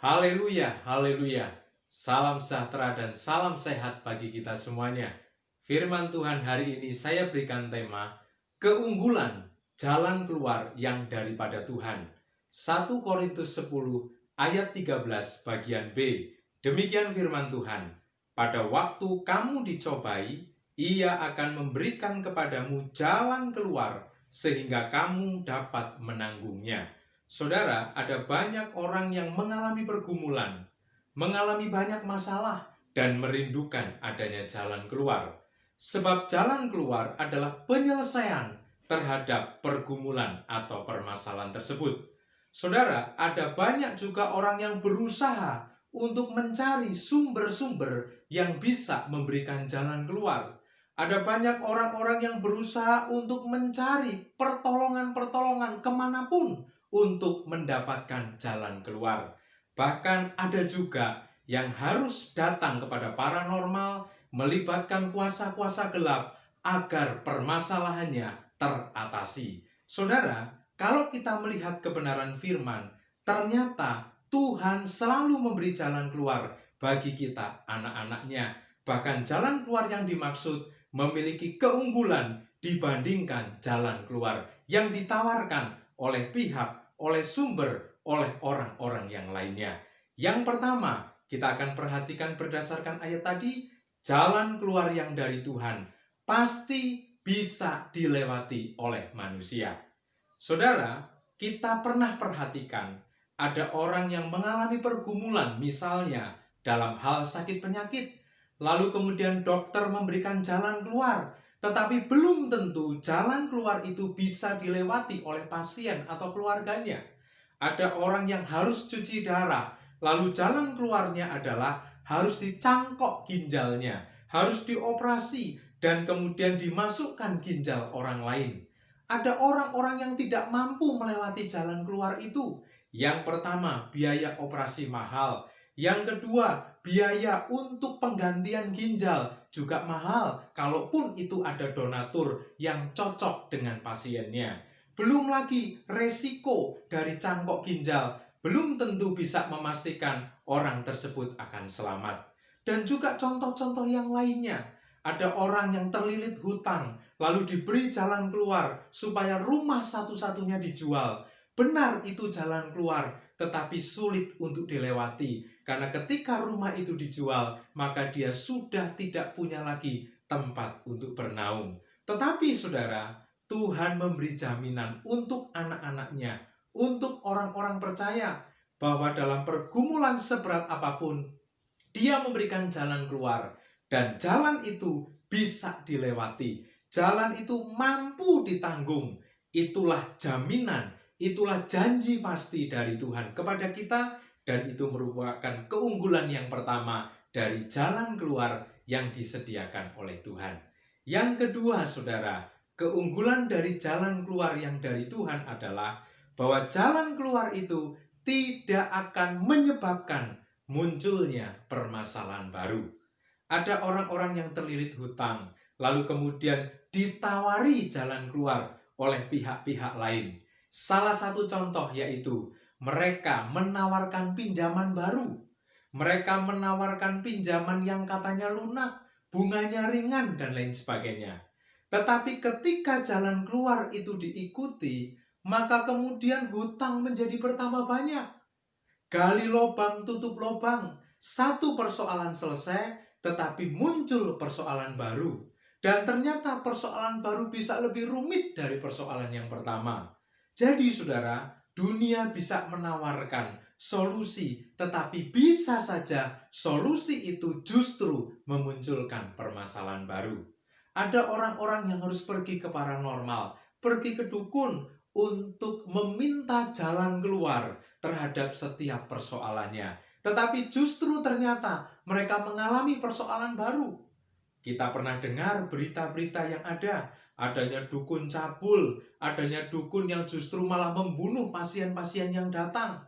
Haleluya, haleluya. Salam sejahtera dan salam sehat bagi kita semuanya. Firman Tuhan hari ini saya berikan tema keunggulan jalan keluar yang daripada Tuhan. 1 Korintus 10 ayat 13 bagian B. Demikian firman Tuhan. Pada waktu kamu dicobai, Ia akan memberikan kepadamu jalan keluar sehingga kamu dapat menanggungnya. Saudara, ada banyak orang yang mengalami pergumulan, mengalami banyak masalah, dan merindukan adanya jalan keluar. Sebab jalan keluar adalah penyelesaian terhadap pergumulan atau permasalahan tersebut. Saudara, ada banyak juga orang yang berusaha untuk mencari sumber-sumber yang bisa memberikan jalan keluar. Ada banyak orang-orang yang berusaha untuk mencari pertolongan-pertolongan kemanapun untuk mendapatkan jalan keluar. Bahkan ada juga yang harus datang kepada paranormal, melibatkan kuasa-kuasa gelap agar permasalahannya teratasi. Saudara, kalau kita melihat kebenaran firman, ternyata Tuhan selalu memberi jalan keluar bagi kita anak-anaknya. Bahkan jalan keluar yang dimaksud memiliki keunggulan dibandingkan jalan keluar yang ditawarkan oleh pihak, oleh sumber, oleh orang-orang yang lainnya. Yang pertama, kita akan perhatikan berdasarkan ayat tadi, jalan keluar yang dari Tuhan pasti bisa dilewati oleh manusia. Saudara, kita pernah perhatikan ada orang yang mengalami pergumulan, misalnya dalam hal sakit penyakit, lalu kemudian dokter memberikan jalan keluar, tetapi belum tentu jalan keluar itu bisa dilewati oleh pasien atau keluarganya. Ada orang yang harus cuci darah, lalu jalan keluarnya adalah harus dicangkok ginjalnya, harus dioperasi, dan kemudian dimasukkan ginjal orang lain. Ada orang-orang yang tidak mampu melewati jalan keluar itu. Yang pertama, biaya operasi mahal. Yang kedua, biaya untuk penggantian ginjal juga mahal, kalaupun itu ada donatur yang cocok dengan pasiennya. Belum lagi resiko dari cangkok ginjal, belum tentu bisa memastikan orang tersebut akan selamat. Dan juga contoh-contoh yang lainnya. Ada orang yang terlilit hutang, lalu diberi jalan keluar supaya rumah satu-satunya dijual. Benar itu jalan keluar, tetapi sulit untuk dilewati. Karena ketika rumah itu dijual, maka dia sudah tidak punya lagi tempat untuk bernaung. Tetapi saudara, Tuhan memberi jaminan untuk anak-anaknya, untuk orang-orang percaya, bahwa dalam pergumulan seberat apapun, Dia memberikan jalan keluar. Dan jalan itu bisa dilewati. Jalan itu mampu ditanggung. Itulah jaminan, itulah janji pasti dari Tuhan kepada kita. Dan itu merupakan keunggulan yang pertama dari jalan keluar yang disediakan oleh Tuhan. Yang kedua, saudara, keunggulan dari jalan keluar yang dari Tuhan adalah bahwa jalan keluar itu tidak akan menyebabkan munculnya permasalahan baru. Ada orang-orang yang terlilit hutang, lalu kemudian ditawari jalan keluar oleh pihak-pihak lain. Salah satu contoh yaitu mereka menawarkan pinjaman baru. Mereka menawarkan pinjaman yang katanya lunak, bunganya ringan, dan lain sebagainya. Tetapi ketika jalan keluar itu diikuti, maka kemudian hutang menjadi bertambah banyak. Gali lubang, tutup lubang. Satu persoalan selesai, tetapi muncul persoalan baru. Dan ternyata persoalan baru bisa lebih rumit dari persoalan yang pertama. Jadi saudara, dunia bisa menawarkan solusi, tetapi bisa saja solusi itu justru memunculkan permasalahan baru. Ada orang-orang yang harus pergi ke paranormal, pergi ke dukun untuk meminta jalan keluar terhadap setiap persoalannya. Tetapi justru ternyata mereka mengalami persoalan baru. Kita pernah dengar berita-berita yang adanya dukun cabul, adanya dukun yang justru malah membunuh pasien-pasien yang datang.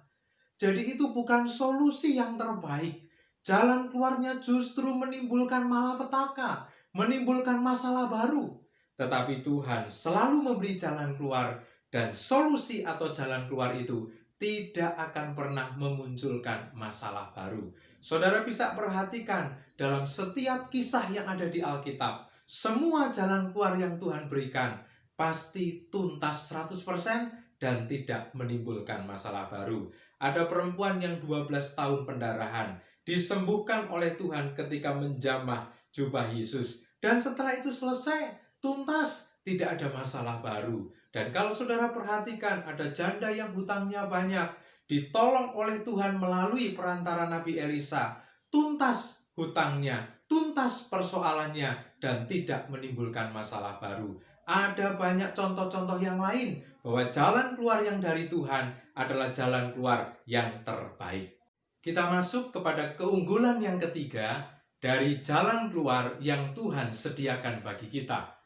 Jadi itu bukan solusi yang terbaik. Jalan keluarnya justru menimbulkan malapetaka, menimbulkan masalah baru. Tetapi Tuhan selalu memberi jalan keluar, dan solusi atau jalan keluar itu tidak akan pernah memunculkan masalah baru. Saudara bisa perhatikan dalam setiap kisah yang ada di Alkitab, semua jalan keluar yang Tuhan berikan pasti tuntas 100% dan tidak menimbulkan masalah baru. Ada perempuan yang 12 tahun pendarahan, disembuhkan oleh Tuhan ketika menjamah jubah Yesus. Dan setelah itu selesai, tuntas, tidak ada masalah baru. Dan kalau saudara perhatikan, ada janda yang hutangnya banyak, ditolong oleh Tuhan melalui perantara Nabi Elisa, tuntas hutangnya, tuntas persoalannya, dan tidak menimbulkan masalah baru. Ada banyak contoh-contoh yang lain bahwa jalan keluar yang dari Tuhan adalah jalan keluar yang terbaik. Kita masuk kepada keunggulan yang ketiga dari jalan keluar yang Tuhan sediakan bagi kita.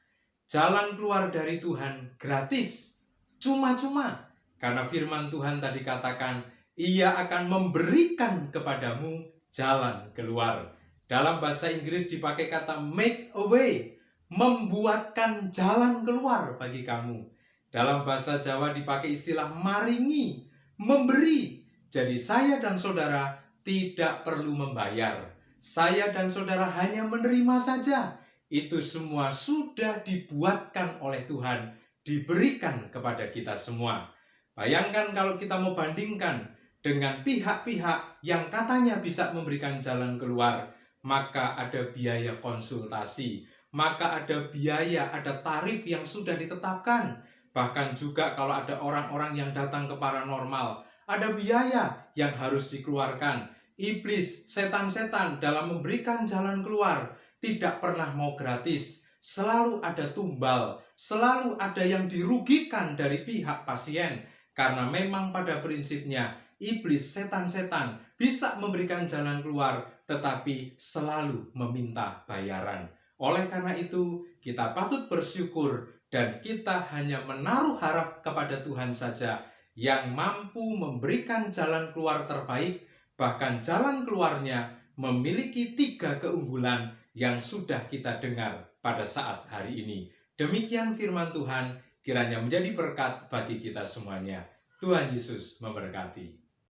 Jalan keluar dari Tuhan gratis, cuma-cuma. Karena firman Tuhan tadi katakan, Ia akan memberikan kepadamu jalan keluar. Dalam bahasa Inggris dipakai kata make a way, membuatkan jalan keluar bagi kamu. Dalam bahasa Jawa dipakai istilah maringi, memberi. Jadi saya dan saudara tidak perlu membayar. Saya dan saudara hanya menerima saja. Itu semua sudah dibuatkan oleh Tuhan, diberikan kepada kita semua. Bayangkan kalau kita mau bandingkan dengan pihak-pihak yang katanya bisa memberikan jalan keluar, maka ada biaya konsultasi, maka ada biaya, ada tarif yang sudah ditetapkan. Bahkan juga kalau ada orang-orang yang datang ke paranormal, ada biaya yang harus dikeluarkan. Iblis, setan-setan dalam memberikan jalan keluar tidak pernah mau gratis. Selalu ada tumbal, selalu ada yang dirugikan dari pihak pasien. Karena memang pada prinsipnya iblis, setan-setan bisa memberikan jalan keluar, tetapi selalu meminta bayaran. Oleh karena itu, kita patut bersyukur dan kita hanya menaruh harap kepada Tuhan saja yang mampu memberikan jalan keluar terbaik, bahkan jalan keluarnya memiliki 3 keunggulan yang sudah kita dengar pada saat hari ini. Demikian firman Tuhan, kiranya menjadi berkat bagi kita semuanya. Tuhan Yesus memberkati.